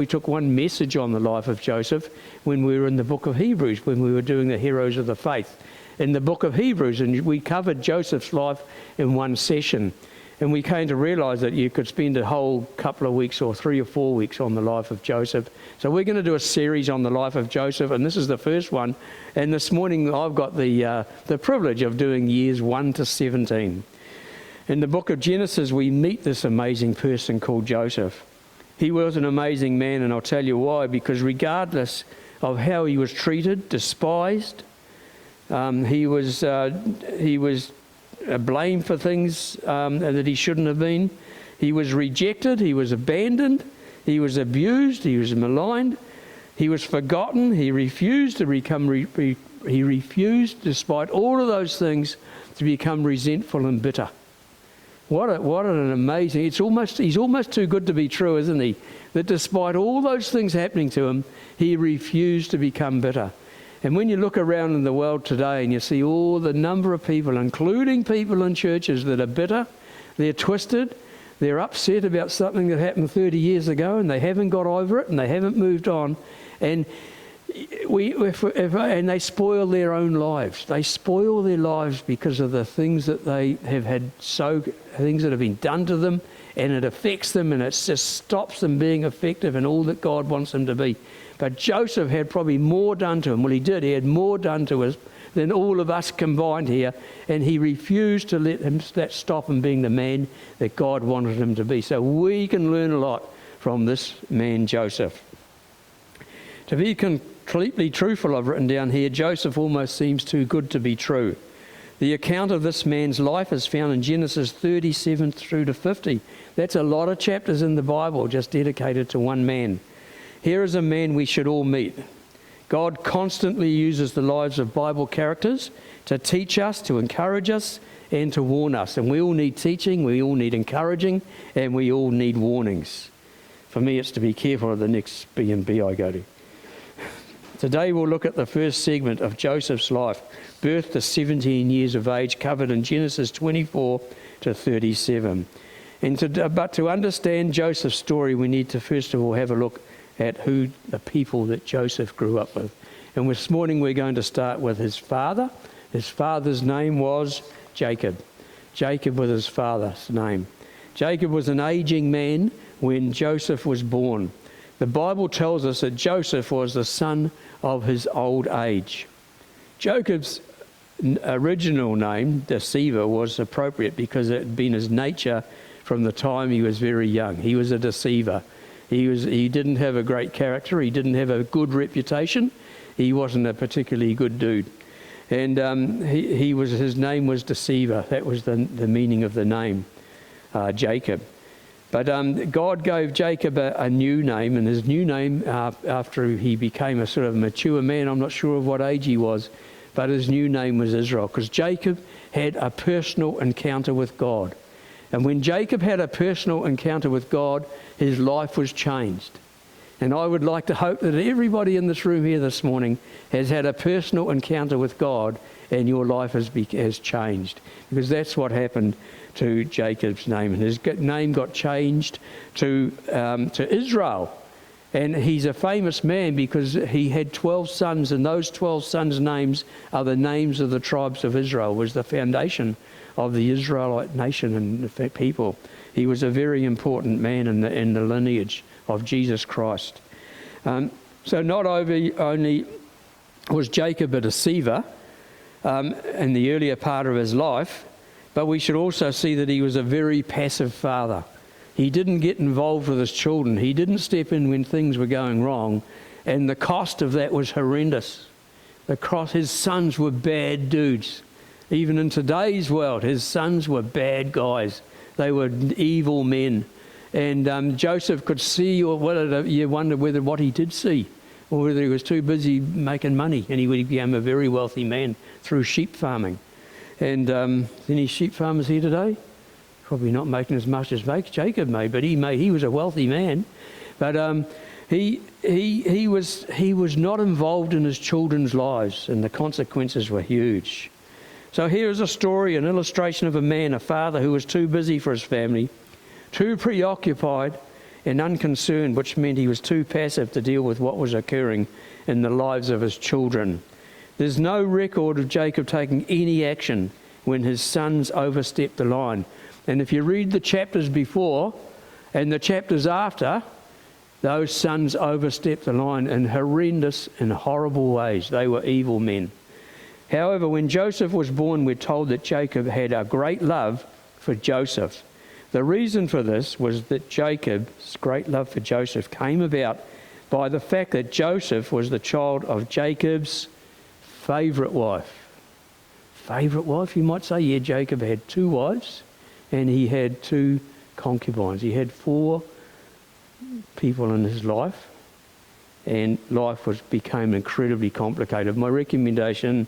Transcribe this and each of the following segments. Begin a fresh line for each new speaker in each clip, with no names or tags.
We took one message on the life of Joseph when we were in the book of Hebrews, when we were doing the heroes of the faith in the book of Hebrews, and we covered Joseph's life in one session. And we came to realise that you could spend a whole couple of weeks or 3 or 4 weeks on the life of Joseph. So we're going to do a series on the life of Joseph, and this is the first one. And this morning I've got the privilege of doing years 1 to 17. In the book of Genesis, we meet this amazing person called Joseph. He was an amazing man, and I'll tell you why. Because regardless of how he was treated, despised, he was blamed for things that he shouldn't have been. He was rejected. He was abandoned. He was abused. He was maligned. He was forgotten. He refused to become. He refused, despite all of those things, to become resentful and bitter. What an amazing... He's almost too good to be true, isn't he? That despite all those things happening to him, he refused to become bitter. And when you look around in the world today and you see all the number of people, including people in churches, that are bitter, they're twisted, they're upset about something that happened 30 years ago and they haven't got over it and they haven't moved on, and they spoil their own lives. They spoil their lives because of the things that they have had, things that have been done to them, and it affects them, and it just stops them being effective in all that God wants them to be. But Joseph had probably more done to him. Well, he did. He had more done to us than all of us combined here, and he refused to let that stop him being the man that God wanted him to be. So we can learn a lot from this man, Joseph. To be completely truthful, I've written down here, Joseph almost seems too good to be true. The account of this man's life is found in Genesis 37 through to 50. That's a lot of chapters in the Bible just dedicated to one man. Here is a man we should all meet. God constantly uses the lives of Bible characters to teach us, to encourage us, and to warn us. And we all need teaching, we all need encouraging, and we all need warnings. For me, it's to be careful of the next B&B I go to. Today we'll look at the first segment of Joseph's life, birth to 17 years of age, covered in Genesis 24 to 37. But to understand Joseph's story, we need to first of all have a look at who the people that Joseph grew up with. And this morning we're going to start with his father. His father's name was Jacob. Jacob was his father's name. Jacob was an aging man when Joseph was born. The Bible tells us that Joseph was the son of his old age. Jacob's original name, deceiver, was appropriate because it had been his nature from the time he was very young. He was a deceiver. He didn't have a great character. He didn't have a good reputation. He wasn't a particularly good dude. And his name was Deceiver. That was the meaning of the name, Jacob. But God gave Jacob a new name, and his new name, after he became a sort of mature man, I'm not sure of what age he was, but his new name was Israel, because Jacob had a personal encounter with God. And when Jacob had a personal encounter with God, his life was changed. And I would like to hope that everybody in this room here this morning has had a personal encounter with God, and your life has changed, because that's what happened to Jacob's name. And his name got changed to Israel. And he's a famous man because he had 12 sons, and those 12 sons' names are the names of the tribes of Israel. It was the foundation of the Israelite nation and the people. He was a very important man in the lineage of Jesus Christ. So not only was Jacob a deceiver in the earlier part of his life, but we should also see that he was a very passive father. He didn't get involved with his children. He didn't step in when things were going wrong, and the cost of that was horrendous. His sons were bad dudes. Even in today's world, his sons were bad guys. They were evil men. And Joseph could see, you wonder what he did see, or whether he was too busy making money, and he became a very wealthy man through sheep farming. And any sheep farmers here today? Probably not making as much as Jacob made, but he was a wealthy man. But he was not involved in his children's lives, and the consequences were huge. So here is a story, an illustration of a man, a father who was too busy for his family, too preoccupied, and unconcerned, which meant he was too passive to deal with what was occurring in the lives of his children. There's no record of Jacob taking any action when his sons overstepped the line. And if you read the chapters before and the chapters after, those sons overstepped the line in horrendous and horrible ways. They were evil men. However, when Joseph was born, we're told that Jacob had a great love for Joseph. The reason for this was that Jacob's great love for Joseph came about by the fact that Joseph was the child of Jacob's favourite wife. Favourite wife, you might say? Yeah, Jacob had 2 wives and he had 2 concubines. He had 4 people in his life, and life became incredibly complicated. My recommendation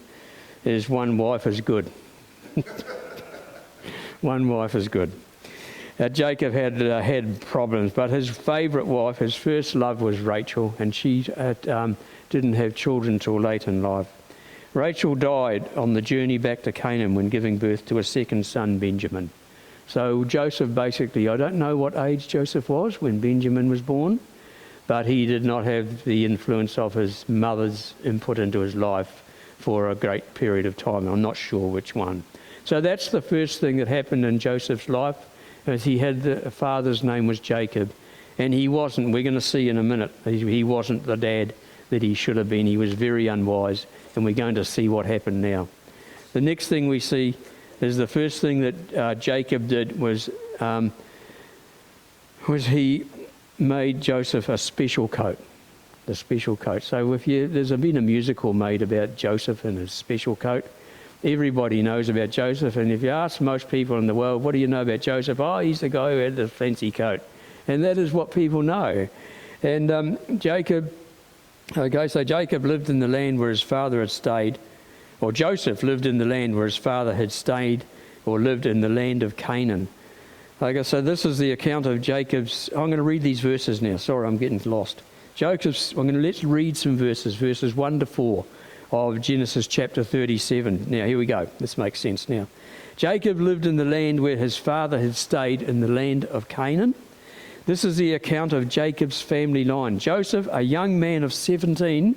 is 1 wife is good. 1 wife is good. Jacob had problems, but his favourite wife, his first love, was Rachel, and she didn't have children till late in life. Rachel died on the journey back to Canaan when giving birth to a second son, Benjamin. So Joseph basically, I don't know what age Joseph was when Benjamin was born, but he did not have the influence of his mother's input into his life for a great period of time. I'm not sure which one. So that's the first thing that happened in Joseph's life, as he had the father's name was Jacob, and he wasn't, we're going to see in a minute, he wasn't the dad that he should have been. He was very unwise, and we're going to see what happened now. The next thing we see is the first thing that Jacob did was he made Joseph a special coat, the special coat. So there's been a musical made about Joseph and his special coat. Everybody knows about Joseph, and if you ask most people in the world, what do you know about Joseph? Oh, he's the guy who had the fancy coat. And that is what people know. And Jacob lived in the land where his father had stayed, or Joseph lived in the land where his father had stayed, or lived in the land of Canaan. So this is the account of Jacob's. I'm going to read these verses now. Sorry, I'm getting lost. Let's read some verses 1 to 4 of Genesis chapter 37. Now, here we go. This makes sense now. Jacob lived in the land where his father had stayed, in the land of Canaan. This is the account of Jacob's family line. Joseph, a young man of 17,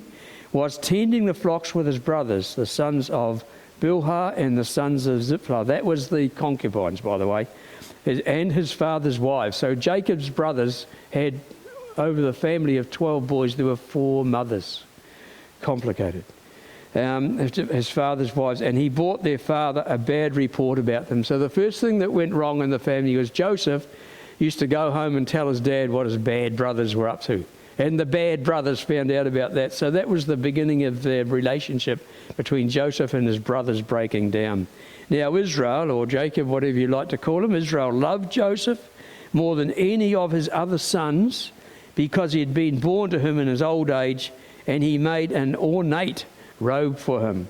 was tending the flocks with his brothers, the sons of Bilhah and the sons of Zilpah. That was the concubines, by the way, and his father's wives. So Jacob's brothers had, over the family of 12 boys, there were 4 mothers. Complicated. His father's wives, and he brought their father a bad report about them. So the first thing that went wrong in the family was Joseph used to go home and tell his dad what his bad brothers were up to. And the bad brothers found out about that. So that was the beginning of their relationship between Joseph and his brothers breaking down. Now Israel, or Jacob, whatever you like to call him, Israel loved Joseph more than any of his other sons because he had been born to him in his old age, and he made an ornate robe for him.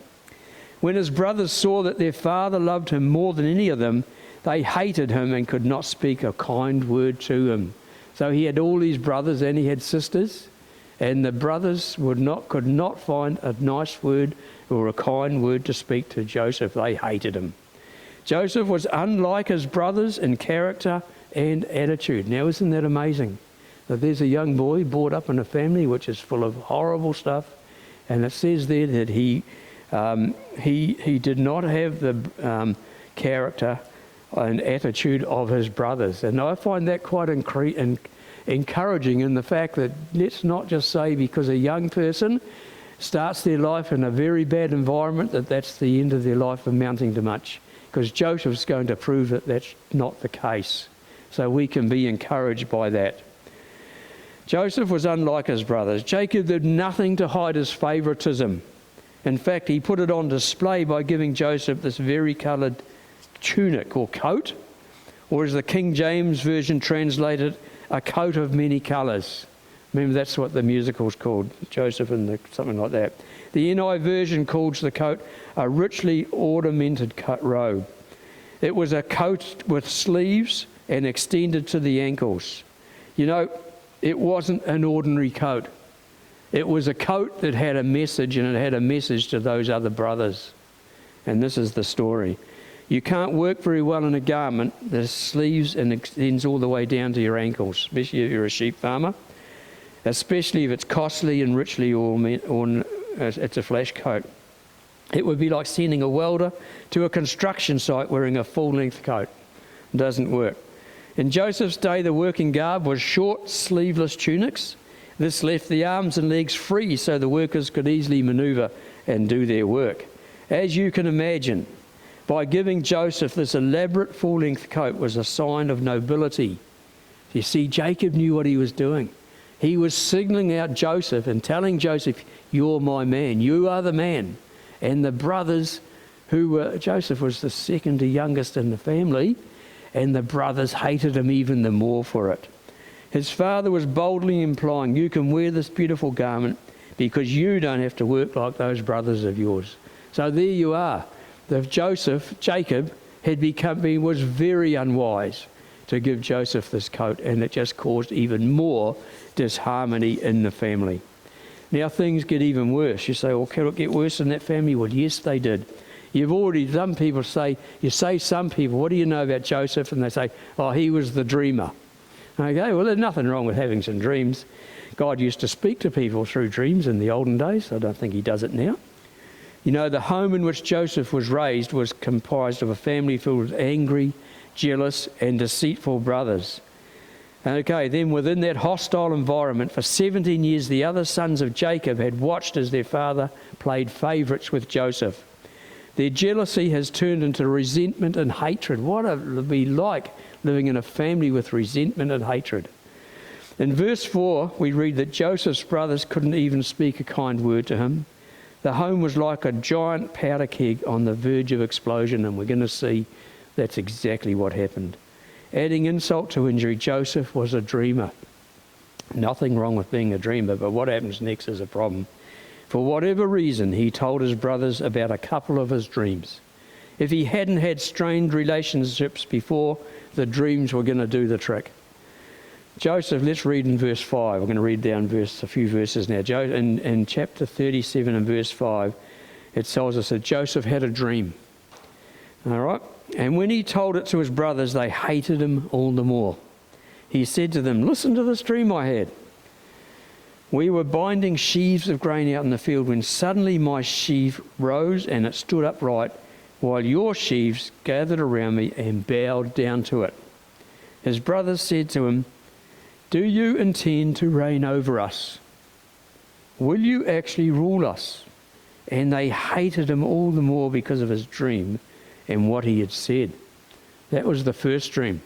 When his brothers saw that their father loved him more than any of them, they hated him and could not speak a kind word to him. So he had all these brothers and he had sisters, and the brothers could not find a nice word or a kind word to speak to Joseph. They hated him. Joseph was unlike his brothers in character and attitude. Now, isn't that amazing? That there's a young boy brought up in a family which is full of horrible stuff, and it says there that he did not have the character and attitude of his brothers. And I find that quite encouraging in the fact that let's not just say because a young person starts their life in a very bad environment that that's the end of their life amounting to much, because Joseph's going to prove that that's not the case. So we can be encouraged by that. Joseph was unlike his brothers. Jacob did nothing to hide his favouritism. In fact, he put it on display by giving Joseph this vari-coloured tunic or coat, or as the King James Version translated, a coat of many colours. Remember, that's what the musical's called, Joseph and something like that. The NI version calls the coat a richly ornamented robe. It was a coat with sleeves and extended to the ankles. You know, it wasn't an ordinary coat. It was a coat that had a message, and it had a message to those other brothers. And this is the story. You can't work very well in a garment that sleeves and extends all the way down to your ankles, especially if you're a sheep farmer, especially if it's costly and richly ornamented, it's a flash coat. It would be like sending a welder to a construction site wearing a full-length coat. It doesn't work. In Joseph's day, the working garb was short, sleeveless tunics. This left the arms and legs free so the workers could easily manoeuvre and do their work. As you can imagine, by giving Joseph this elaborate full-length coat was a sign of nobility. You see, Jacob knew what he was doing. He was signalling out Joseph and telling Joseph, "You're my man, you are the man." And the brothers Joseph was the second to youngest in the family, and the brothers hated him even the more for it. His father was boldly implying, "You can wear this beautiful garment because you don't have to work like those brothers of yours." So there you are. Jacob was very unwise to give Joseph this coat, and it just caused even more disharmony in the family. Now things get even worse. You say, "Well, can it get worse in that family?" Well, yes, they did. Some people say, some people, "What do you know about Joseph?" And they say, "Oh, he was the dreamer." Okay, well, there's nothing wrong with having some dreams. God used to speak to people through dreams in the olden days. I don't think he does it now. You know, the home in which Joseph was raised was comprised of a family filled with angry, jealous and deceitful brothers. Okay, then within that hostile environment, for 17 years, the other sons of Jacob had watched as their father played favourites with Joseph. Their jealousy has turned into resentment and hatred. What it would be like living in a family with resentment and hatred. In verse 4, we read that Joseph's brothers couldn't even speak a kind word to him. The home was like a giant powder keg on the verge of explosion, and we're going to see that's exactly what happened. Adding insult to injury, Joseph was a dreamer. Nothing wrong with being a dreamer, but what happens next is a problem. For whatever reason, he told his brothers about a couple of his dreams. If he hadn't had strained relationships before, the dreams were going to do the trick. Joseph, let's read in verse 5. I'm going to read down a few verses now. In chapter 37 and verse 5, it tells us that Joseph had a dream. All right? And when he told it to his brothers, they hated him all the more. He said to them, "Listen to this dream I had. We were binding sheaves of grain out in the field when suddenly my sheaf rose and it stood upright, while your sheaves gathered around me and bowed down to it." His brothers said to him, "Do you intend to reign over us? Will you actually rule us?" And they hated him all the more because of his dream and what he had said. That was the first dream.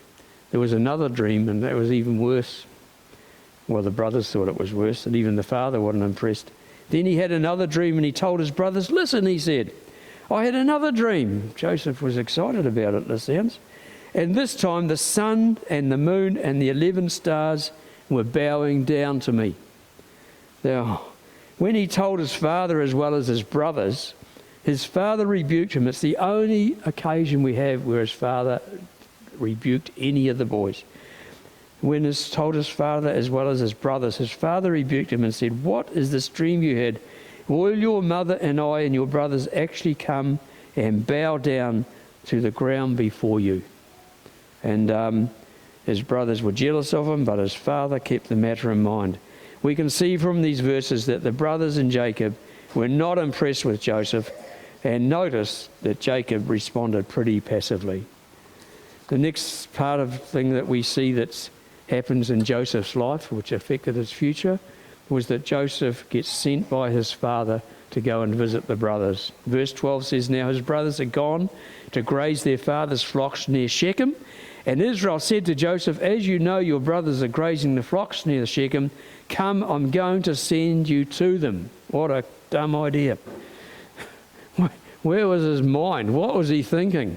There was another dream, and that was even worse. Well, the brothers thought it was worse, and even the father wasn't impressed. Then he had another dream, and he told his brothers, "Listen," he said, "I had another dream." Joseph was excited about it, it sounds. "And this time the sun and the moon and the 11 stars were bowing down to me." Now, when he told his father as well as his brothers, his father rebuked him. It's the only occasion we have where his father rebuked any of the boys. When he told his father as well as his brothers, his father rebuked him and said, "What is this dream you had? Will your mother and I and your brothers actually come and bow down to the ground before you?" And his brothers were jealous of him, but his father kept the matter in mind. We can see from these verses that the brothers and Jacob were not impressed with Joseph, and notice that Jacob responded pretty passively. The next part of thing that we see that happens in Joseph's life, which affected his future, was that Joseph gets sent by his father to go and visit the brothers. Verse 12 says, "Now his brothers had gone to graze their father's flocks near Shechem, and Israel said to Joseph, 'As you know your brothers are grazing the flocks near Shechem, come, I'm going to send you to them.'" What a dumb idea. Where was his mind? What was he thinking?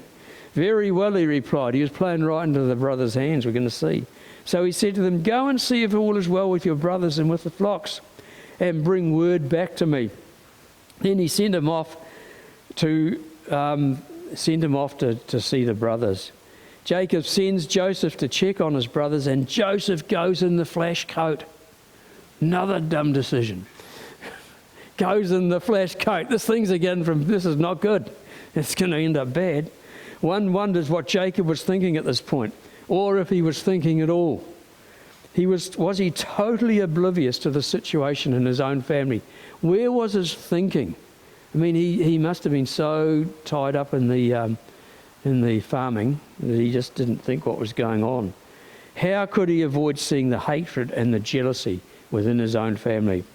"Very well," he replied. He was playing right into the brothers' hands, we're going to see. So he said to them, "Go and see if all is well with your brothers and with the flocks, and bring word back to me." Then he sent him off to see the brothers. Jacob sends Joseph to check on his brothers, and Joseph goes in the flash coat. Another dumb decision. Goes in the flash coat. This is not good. It's going to end up bad. One wonders what Jacob was thinking at this point, or if he was thinking at all. Was he totally oblivious to the situation in his own family? Where was his thinking? I mean, he must have been so tied up in the farming that he just didn't think what was going on. How could he avoid seeing the hatred and the jealousy within his own family?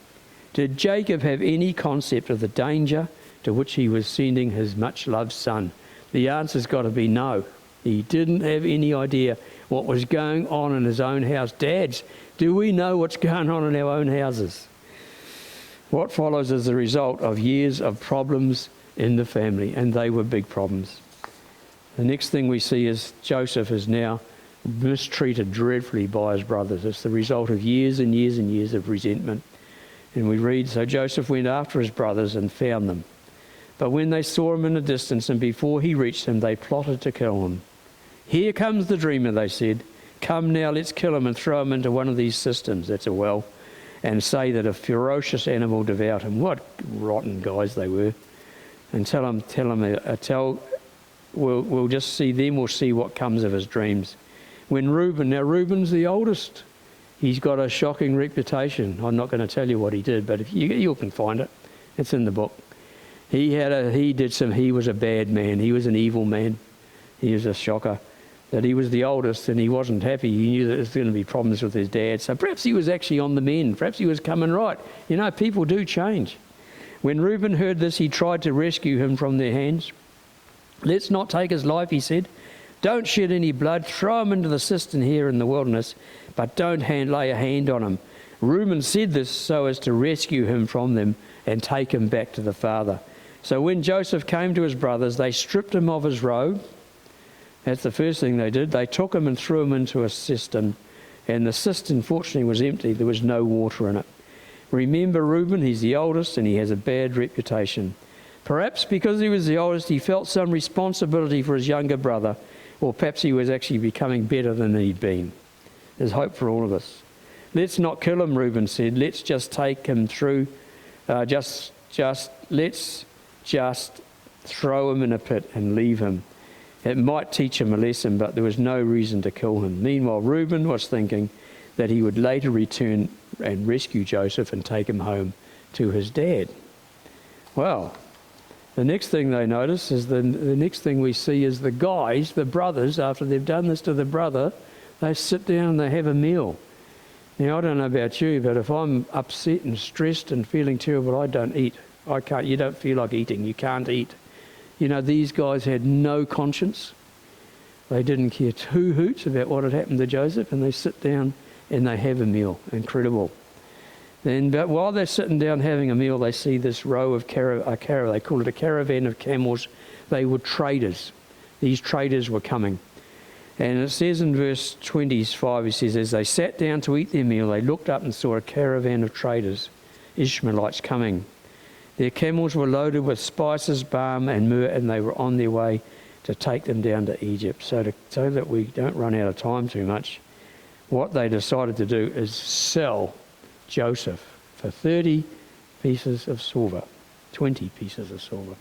Did Jacob have any concept of the danger to which he was sending his much-loved son? The answer's got to be no. He didn't have any idea what was going on in his own house. Dads, do we know what's going on in our own houses? What follows is the result of years of problems in the family, and they were big problems. The next thing we see is Joseph is now mistreated dreadfully by his brothers. It's the result of years and years and years of resentment. And we read, so Joseph went after his brothers and found them. But when they saw him in the distance and before he reached them, they plotted to kill him. Here comes the dreamer, they said. Come now, let's kill him and throw him into one of these cisterns, that's a well, and say that a ferocious animal devoured him. What rotten guys they were. And we'll just see them, we'll see what comes of his dreams. When Reuben's the oldest. He's got a shocking reputation. I'm not going to tell you what he did, but if you can find it. It's in the book. He was a bad man. He was an evil man. He was a shocker. That he was the oldest and he wasn't happy. He knew that there was going to be problems with his dad. So perhaps he was actually on the mend. Perhaps he was coming right. You know, people do change. When Reuben heard this, he tried to rescue him from their hands. Let's not take his life, he said. Don't shed any blood. Throw him into the cistern here in the wilderness, but don't lay a hand on him. Reuben said this so as to rescue him from them and take him back to the father. So when Joseph came to his brothers, they stripped him of his robe. That's the first thing they did. They took him and threw him into a cistern. And the cistern, fortunately, was empty. There was no water in it. Remember Reuben, he's the oldest and he has a bad reputation. Perhaps because he was the oldest, he felt some responsibility for his younger brother. Or perhaps he was actually becoming better than he'd been. There's hope for all of us. Let's not kill him, Reuben said. Let's just take him through. Let's just throw him in a pit and leave him. It might teach him a lesson, but there was no reason to kill him. Meanwhile, Reuben was thinking that he would later return and rescue Joseph and take him home to his dad. Well, the next thing they notice is the next thing we see is the guys, the brothers, after they've done this to the brother, they sit down and they have a meal. Now, I don't know about you, but if I'm upset and stressed and feeling terrible, I don't eat. I can't. You don't feel like eating. You can't eat. You know, these guys had no conscience. They didn't care two hoots about what had happened to Joseph, and they sit down and they have a meal. Incredible. But while they're sitting down having a meal, they see this row of they call it a caravan of camels. They were traders. These traders were coming. And it says in verse 25, it says, as they sat down to eat their meal, they looked up and saw a caravan of traders, Ishmaelites, coming. Their camels were loaded with spices, balm and myrrh, and they were on their way to take them down to Egypt. So that we don't run out of time too much, what they decided to do is sell Joseph for 30 pieces of silver, 20 pieces of silver.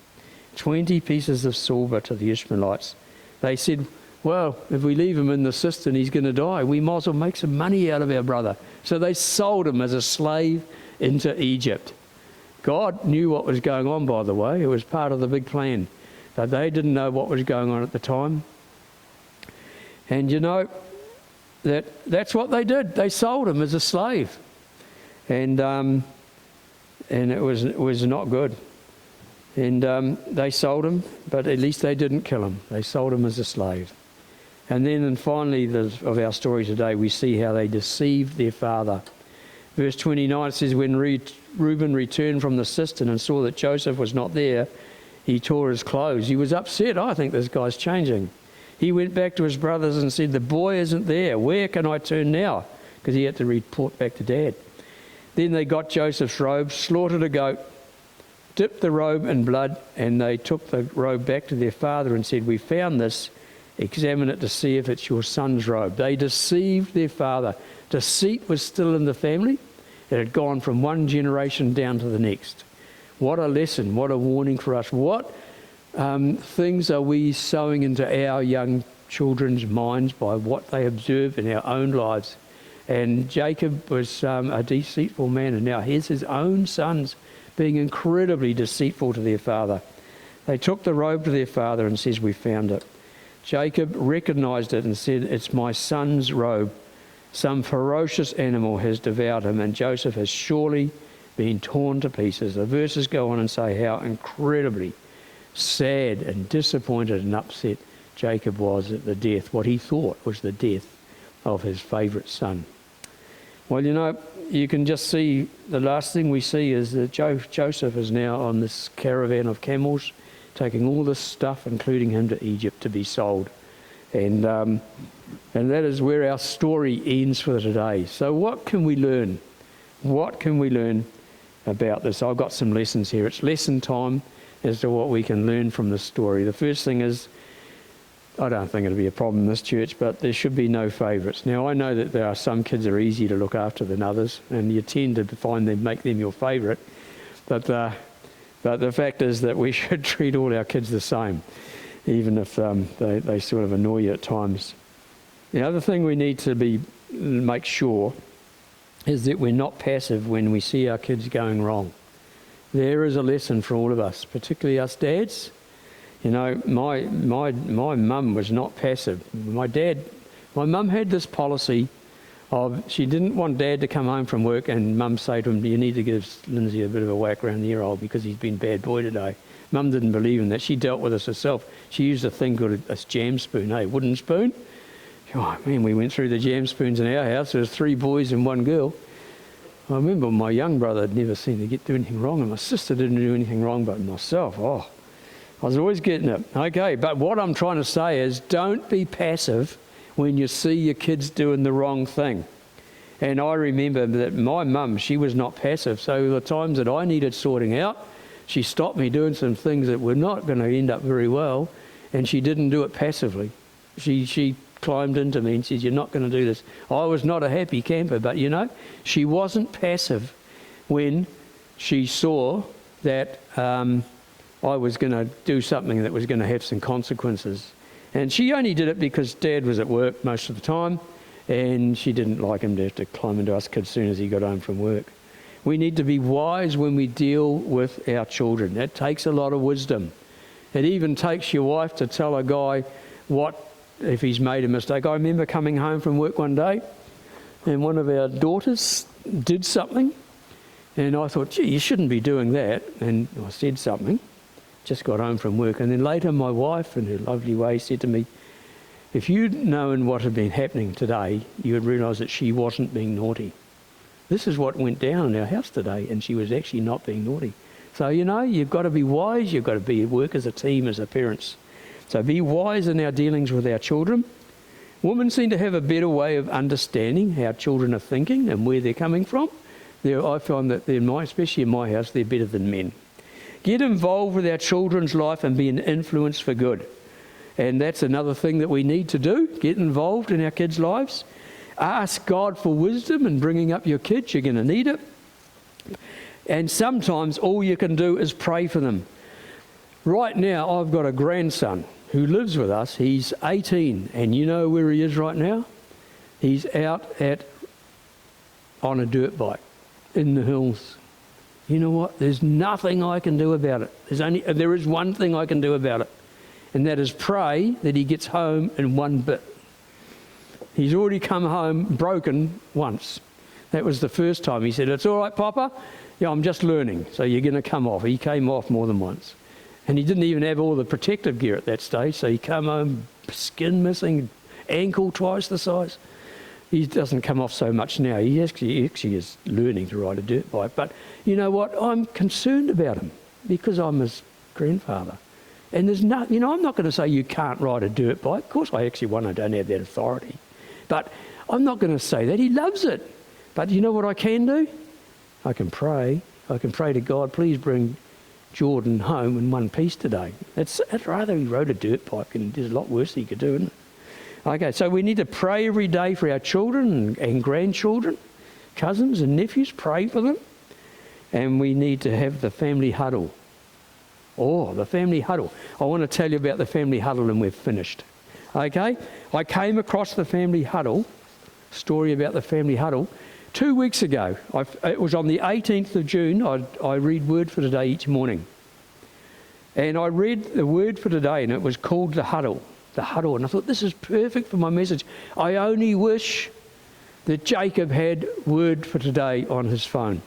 20 pieces of silver to the Ishmaelites. They said, well, if we leave him in the cistern, he's going to die. We might as well make some money out of our brother. So they sold him as a slave into Egypt. God knew what was going on, by the way. It was part of the big plan. But they didn't know what was going on at the time. And you know, that's what they did. They sold him as a slave. And it was not good. And they sold him, but at least they didn't kill him. They sold him as a slave. And then finally of our story today, we see how they deceived their father. Verse 29 says, when Reuben returned from the cistern and saw that Joseph was not there, he tore his clothes. He was upset. I think this guy's changing. He went back to his brothers and said, the boy isn't there. Where can I turn now? Because he had to report back to Dad. Then they got Joseph's robe, slaughtered a goat, dipped the robe in blood, and they took the robe back to their father and said, we found this. Examine it to see if it's your son's robe. They deceived their father. Deceit was still in the family. It had gone from one generation down to the next. What a lesson, what a warning for us. What things are we sowing into our young children's minds by what they observe in our own lives? And Jacob was a deceitful man, and now here's his own sons being incredibly deceitful to their father. They took the robe to their father and says, "We found it." Jacob recognised it and said, "It's my son's robe. Some ferocious animal has devoured him, and Joseph has surely been torn to pieces." The verses go on and say how incredibly sad and disappointed and upset Jacob was at the death, what he thought was the death of his favourite son. Well, you can just see, the last thing we see is that Joseph is now on this caravan of camels, taking all this stuff, including him, to Egypt to be sold. And that is where our story ends for today. So what can we learn? What can we learn about this? I've got some lessons here. It's lesson time as to what we can learn from this story. The first thing is, I don't think it'll be a problem in this church, but there should be no favourites. Now, I know that there are some kids that are easier to look after than others, and you tend to find them, make them your favourite. But the fact is that we should treat all our kids the same, even if they sort of annoy you at times. The other thing we need to make sure is that we're not passive when we see our kids going wrong. There is a lesson for all of us, particularly us dads. My mum was not passive. My mum had this policy of, she didn't want Dad to come home from work and Mum say to him, "You need to give Lindsay a bit of a whack around the ear hole because he's been a bad boy today." Mum didn't believe in that. She dealt with us herself. She used a thing called a jam spoon, wooden spoon. Oh man, we went through the jam spoons in our house. There was 3 boys and 1 girl. I remember my young brother had never seemed to do anything wrong, and my sister didn't do anything wrong, but myself, I was always getting it. Okay, but what I'm trying to say is, don't be passive when you see your kids doing the wrong thing. And I remember that my mum, she was not passive, so the times that I needed sorting out, she stopped me doing some things that were not going to end up very well, and she didn't do it passively. She climbed into me and said, "You're not going to do this." I was not a happy camper, but she wasn't passive when she saw that I was going to do something that was going to have some consequences. And she only did it because Dad was at work most of the time, and she didn't like him to have to climb into us kids as soon as he got home from work. We need to be wise when we deal with our children. That takes a lot of wisdom. It even takes your wife to tell a guy if he's made a mistake. I remember coming home from work one day, and one of our daughters did something, and I thought, "Gee, you shouldn't be doing that." And I said something, just got home from work, and then later my wife, in her lovely way, said to me, "If you'd known what had been happening today, you would realise that she wasn't being naughty. This is what went down in our house today, and she was actually not being naughty." So, you've got to be wise, you've got to work as a team, as a parents. So be wise in our dealings with our children. Women seem to have a better way of understanding how children are thinking and where they're coming from. I find that especially in my house, they're better than men. Get involved with our children's life and be an influence for good. And that's another thing that we need to do, get involved in our kids' lives. Ask God for wisdom in bringing up your kids. You're going to need it. And sometimes all you can do is pray for them. Right now, I've got a grandson who lives with us. He's 18, and you know where he is right now? He's out on a dirt bike in the hills. You know what? There's nothing I can do about it. There is one thing I can do about it, and that is pray that he gets home in one bit. He's already come home broken once. That was the first time. He said, "It's all right, Papa. Yeah, I'm just learning, so you're going to come off." He came off more than once. And he didn't even have all the protective gear at that stage, so he came home skin missing, ankle twice the size. He doesn't come off so much now. He actually is learning to ride a dirt bike. But you know what? I'm concerned about him because I'm his grandfather. And there's no, I'm not going to say you can't ride a dirt bike. Of course, I don't have that authority. But I'm not going to say that. He loves it. But you know what I can do? I can pray. I can pray to God, "Please bring Jordan home in one piece today." I'd rather he rode a dirt bike, and there's a lot worse he could do, isn't it? Okay, so we need to pray every day for our children and grandchildren, cousins and nephews, pray for them. And we need to have the family huddle. Oh, the family huddle. I want to tell you about the family huddle and we've finished. Okay? I came across the family huddle, story about the family huddle, 2 weeks ago. It was on the 18th of June. I read Word for Today each morning. And I read the Word for Today and it was called the huddle. The huddle. And I thought, this is perfect for my message. I only wish that Jacob had Word for Today on his phone.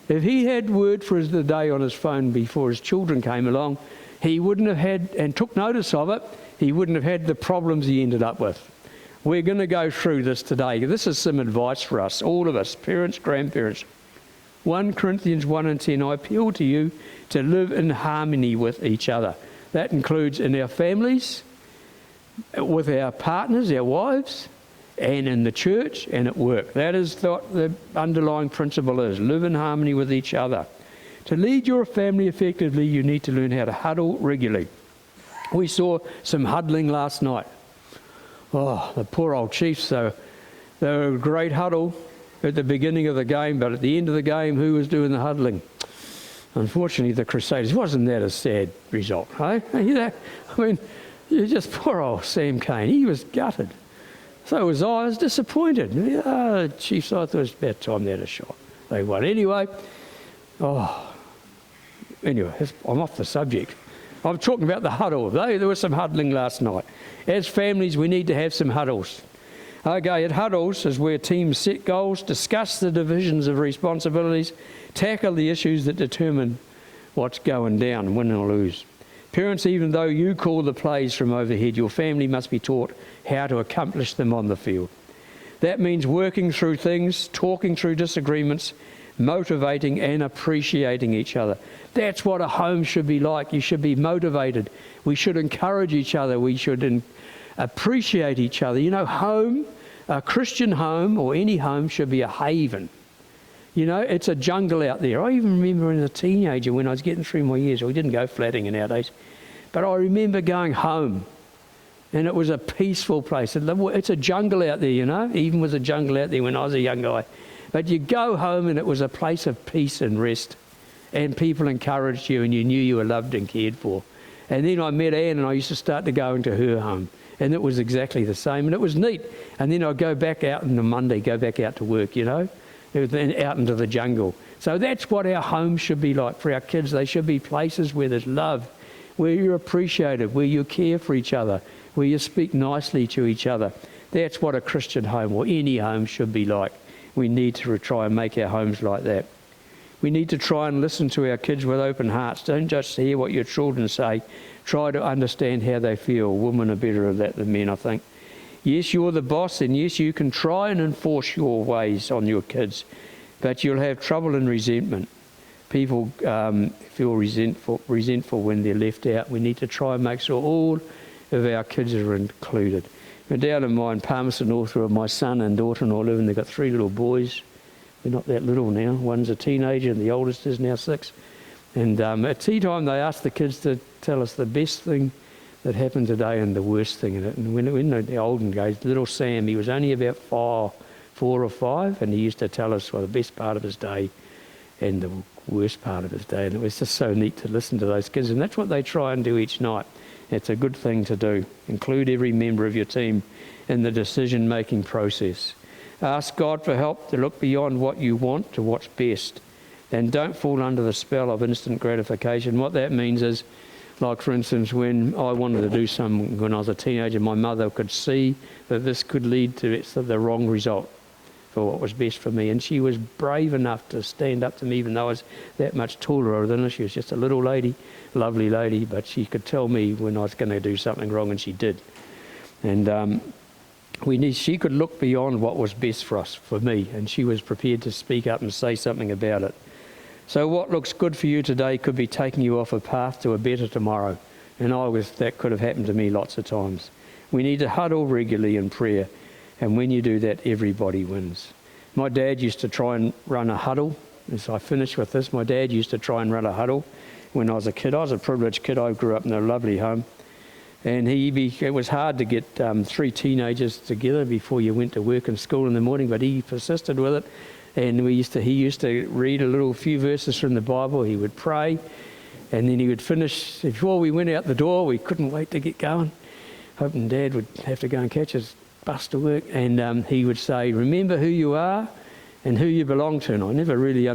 If he had Word for the Day on his phone before his children came along, he wouldn't have had, and took notice of it, he wouldn't have had the problems he ended up with. We're going to go through this today. This is some advice for us, all of us, parents, grandparents. 1 Corinthians 1 and 10, I appeal to you to live in harmony with each other. That includes in our families, with our partners, our wives, and in the church and at work. That is what the underlying principle is. Live in harmony with each other. To lead your family effectively, you need to learn how to huddle regularly. We saw some huddling last night. Oh, the poor old Chiefs, they were a great huddle at the beginning of the game, but at the end of the game, who was doing the huddling? Unfortunately, the Crusaders. Wasn't that a sad result, hey? You know, I mean, you just poor old Sam Cane. He was gutted. So was I. I was disappointed. Yeah, Chiefs, I thought it was about time they had a shot. They won. Anyway, I'm off the subject. I'm talking about the huddle. There was some huddling last night. As families, we need to have some huddles. Okay, at huddles is where teams set goals, discuss the divisions of responsibilities, tackle the issues that determine what's going down, win or lose. Parents, even though you call the plays from overhead, your family must be taught how to accomplish them on the field. That means working through things, talking through disagreements, motivating and appreciating each other. That's what a home should be like. You should be motivated. We should encourage each other. We should appreciate each other. You know, home, a Christian home or any home should be a haven. You know, it's a jungle out there. I even remember as a teenager when I was getting through my years, we didn't go flatting nowadays, but I remember going home and it was a peaceful place. It's a jungle out there, you know, even was a jungle out there when I was a young guy. But you go home and it was a place of peace and rest, and people encouraged you and you knew you were loved and cared for. And then I met Anne and I used to start to go into her home, and it was exactly the same, and it was neat. And then I'd go back out on the Monday, go back out to work, you know, and out into the jungle. So that's what our homes should be like for our kids. They should be places where there's love, where you're appreciated, where you care for each other, where you speak nicely to each other. That's what a Christian home or any home should be like. We need to try and make our homes like that. We need to try and listen to our kids with open hearts. Don't just hear what your children say. Try to understand how they feel. Women are better at that than men, I think. Yes, you're the boss, and yes, you can try and enforce your ways on your kids, but you'll have trouble and resentment. People feel resentful when they're left out. We need to try and make sure all of our kids are included. But down in mine, Palmerston North, where my son and daughter-in-law live, and they've got 3 little boys. They're not that little now. One's a teenager and the oldest is now 6. And at tea time, they asked the kids to tell us the best thing that happened today and the worst thing in it. And when the olden days, little Sam, he was only about 4 or 5, and he used to tell us the best part of his day and the worst part of his day. And it was just so neat to listen to those kids. And that's what they try and do each night. It's a good thing to do. Include every member of your team in the decision-making process. Ask God for help to look beyond what you want to what's best. And don't fall under the spell of instant gratification. What that means is, like for instance, when I wanted to do something when I was a teenager, my mother could see that this could lead to the wrong result for what was best for me. And she was brave enough to stand up to me, even though I was that much taller than her. She was just a little lady, lovely lady, but she could tell me when I was going to do something wrong, and she did. And she could look beyond what was best for us, for me, and she was prepared to speak up and say something about it. So what looks good for you today could be taking you off a path to a better tomorrow. And that could have happened to me lots of times. We need to huddle regularly in prayer. And when you do that, everybody wins. My dad used to try and run a huddle. As I finish with this, my dad used to try and run a huddle when I was a kid. I was a privileged kid. I grew up in a lovely home. And it was hard to get 3 teenagers together before you went to work and school in the morning, but he persisted with it. And he used to read a few verses from the Bible. He would pray, And then he would finish, before we went out the door, we couldn't wait to get going, hoping Dad would have to go and catch his bus to work, and he would say, remember who you are and who you belong to. And I never really